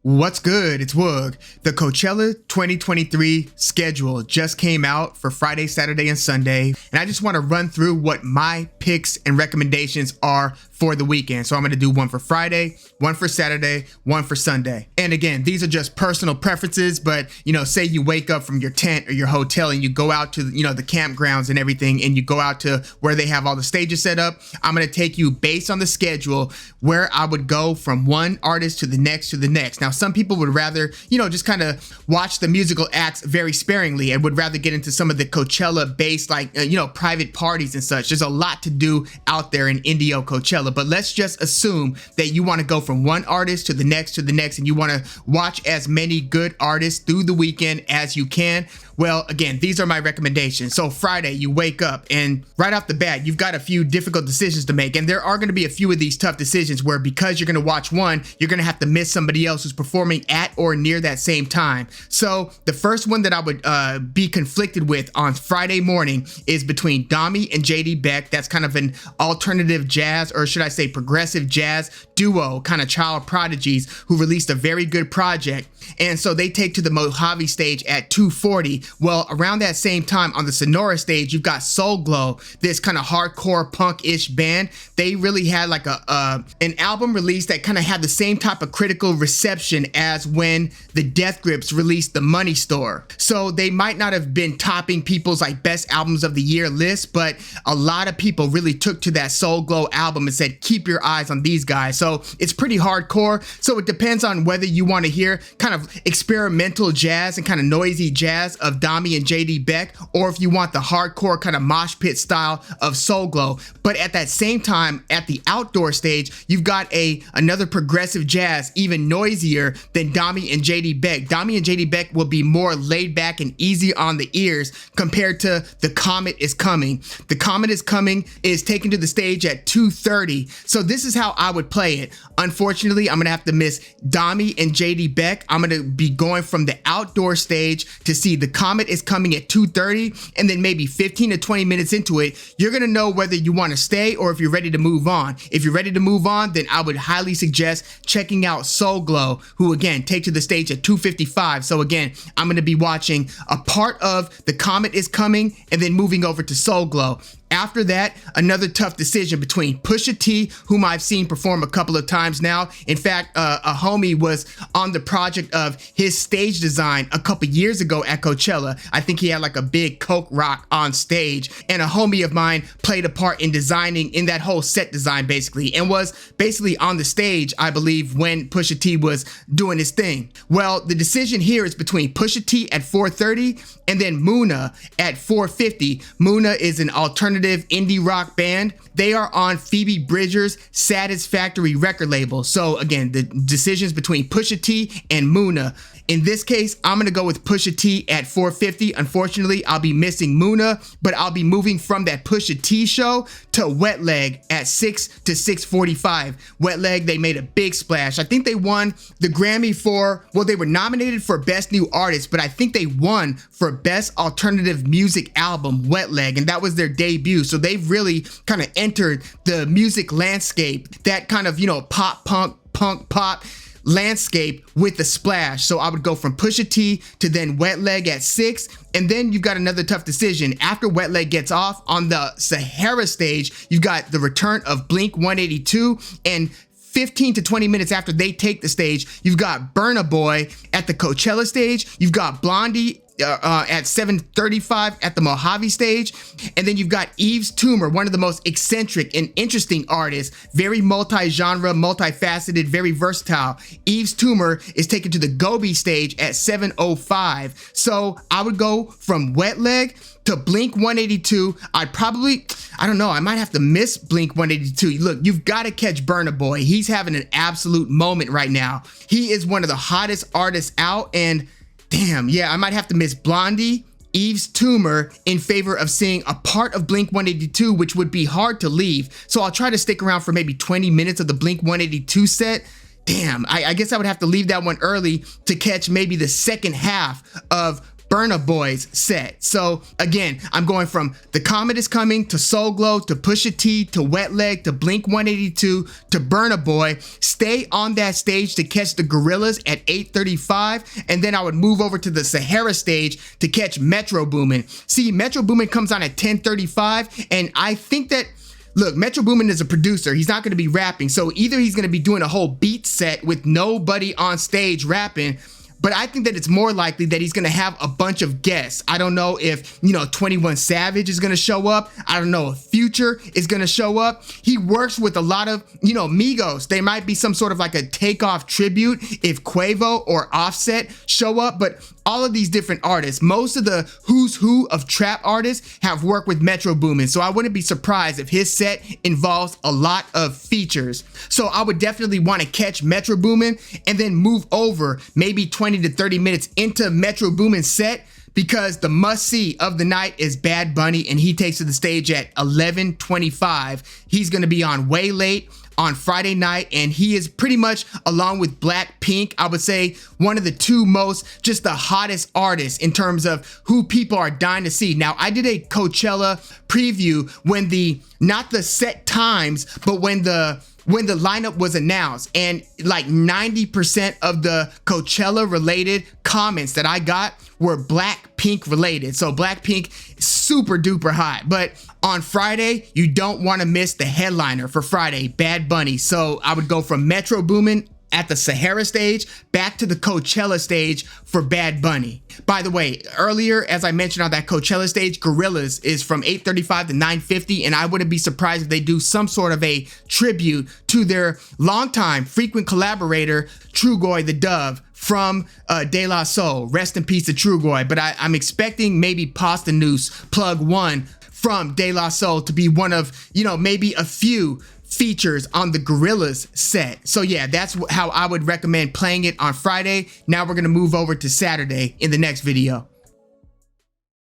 What's good? It's Woog. The Coachella 2023 schedule just came out for Friday, Saturday, and Sunday, and I just want to run through what my picks and recommendations are for the weekend. So I'm going to do one for Friday, one for Saturday, one for Sunday. And again, these are just personal preferences, but say you wake up from your tent or your hotel and you go out to the campgrounds and everything, and you go out to where they have all the stages set up. I'm going to take you based on the schedule where I would go from one artist to the next to the next. Now, some people would rather, just kind of watch the musical acts very sparingly and would rather get into some of the Coachella based, private parties and such. There's a lot to do out there in Indio Coachella, but let's just assume that you want to go from one artist to the next, and you want to watch as many good artists through the weekend as you can. Well, again, these are my recommendations. So Friday, you wake up and right off the bat, you've got a few difficult decisions to make. And there are going to be a few of these tough decisions where, because you're going to watch one, you're going to have to miss somebody else who's performing at or near that same time. So the first one that I would be conflicted with on Friday morning is between Dami and JD Beck. That's kind of an alternative jazz, or should I say progressive jazz duo, kind of child prodigies who released a very good project. And so they take to the Mojave stage at 2:40. Well, around that same time on the Sonora stage, you've got Soul Glow, this kind of hardcore punk-ish band. They really had like an album release that kind of had the same type of critical reception as when the Death Grips released The Money Store. So they might not have been topping people's best albums of the year list, but a lot of people really took to that Soul Glow album and said, keep your eyes on these guys. So it's pretty hardcore. So it depends on whether you want to hear kind of experimental jazz and kind of noisy jazz of Dami and JD Beck, or if you want the hardcore kind of mosh pit style of Soul Glow. But at that same time, at the outdoor stage, you've got another progressive jazz, even noisier than Dami and JD Beck. Dami and JD Beck will be more laid back and easy on the ears compared to The Comet Is Coming. The Comet Is Coming is taken to the stage at 2:30. So this is how I would play it. Unfortunately, I'm going to have to miss Dami and JD Beck. I'm going to be going from the outdoor stage to see The Comet Is Coming at 2:30, and then maybe 15 to 20 minutes into it, you're going to know whether you want to stay or if you're ready to move on. If you're ready to move on, then I would highly suggest checking out Soul Glow, who again take to the stage at 2:55. So again, I'm going to be watching a part of The Comet Is Coming and then moving over to Soul Glow. After that, another tough decision between Pusha T, whom I've seen perform a couple of times now. In fact, a homie was on the project of his stage design a couple years ago at Coachella. I think he had like a big Coke rock on stage, and a homie of mine played a part in designing in that whole set design basically, and was basically on the stage, I believe, when Pusha T was doing his thing. Well, the decision here is between Pusha T at 4:30 and then Muna at 4:50. Muna is an alternative indie rock band. They are on Phoebe Bridgers' Satisfactory record label. So again, the decisions between Pusha T and Muna. In this case, I'm going to go with Pusha T at 4:50. Unfortunately, I'll be missing Muna, but I'll be moving from that Pusha T show to Wet Leg at 6 to 6:45. Wet Leg, they made a big splash. I think they won the Grammy they were nominated for Best New Artist, but I think they won for Best Alternative Music Album, Wet Leg, and that was their debut. So they've really kind of entered the music landscape, that kind of, pop, punk, pop landscape with the splash. So I would go from Pusha T to then Wet Leg at 6, and then you've got another tough decision. After Wet Leg gets off on the Sahara stage, you've got the return of Blink 182, and 15 to 20 minutes after they take the stage, you've got Burna Boy at the Coachella stage, you've got Blondie at 7:35 at the Mojave stage, and then you've got Yves Tumor, one of the most eccentric and interesting artists, very multi-genre, multifaceted, very versatile. Yves Tumor is taken to the Gobi stage at 7:05. So I would go from Wet Leg to Blink 182. I might have to miss Blink 182. Look, you've got to catch Burna Boy. He's having an absolute moment right now. He is one of the hottest artists out, and damn, yeah, I might have to miss Blondie, Yves Tumor in favor of seeing a part of Blink 182, which would be hard to leave. So I'll try to stick around for maybe 20 minutes of the Blink 182 set. Damn, I guess I would have to leave that one early to catch maybe the second half of Burna Boy's set. So again, I'm going from The Comet Is Coming to Soul Glow to Pusha T to Wet Leg to Blink 182 to Burna Boy. Stay on that stage to catch the Gorillaz at 8:35, and then I would move over to the Sahara stage to catch Metro Boomin. See, Metro Boomin comes on at 10:35, and I think that, look, Metro Boomin is a producer. He's not going to be rapping. So either he's going to be doing a whole beat set with nobody on stage rapping, but I think that it's more likely that he's going to have a bunch of guests. I don't know if, 21 Savage is going to show up. I don't know if Future is going to show up. He works with a lot of, Migos. They might be some sort of like a takeoff tribute if Quavo or Offset show up, but all of these different artists, most of the who's who of trap artists have worked with Metro Boomin, so I wouldn't be surprised if his set involves a lot of features. So I would definitely want to catch Metro Boomin and then move over maybe 20 to 30 minutes into Metro Boomin's set, because the must-see of the night is Bad Bunny, and he takes to the stage at 11:25. He's going to be on way late on Friday night, and he is pretty much, along with Blackpink, I would say one of the two most, just the hottest artists in terms of who people are dying to see. Now, I did a Coachella preview when not the set times, but when the lineup was announced, and like 90% of the Coachella related comments that I got were Blackpink related. So Blackpink, super duper hot. But on Friday, you don't want to miss the headliner for Friday, Bad Bunny. So I would go from Metro Boomin at the Sahara stage back to the Coachella stage for Bad Bunny. By the way, earlier, as I mentioned on that Coachella stage, Gorillaz is from 8:35 to 9:50, and I wouldn't be surprised if they do some sort of a tribute to their longtime frequent collaborator, Trugoy the Dove from De La Soul. Rest in peace to Trugoy. But I'm expecting maybe Posdnuos, Plug One from De La Soul to be one of, maybe a few features on the Gorillaz set. So yeah, that's how I would recommend playing it on Friday. Now we're going to move over to Saturday in the next video.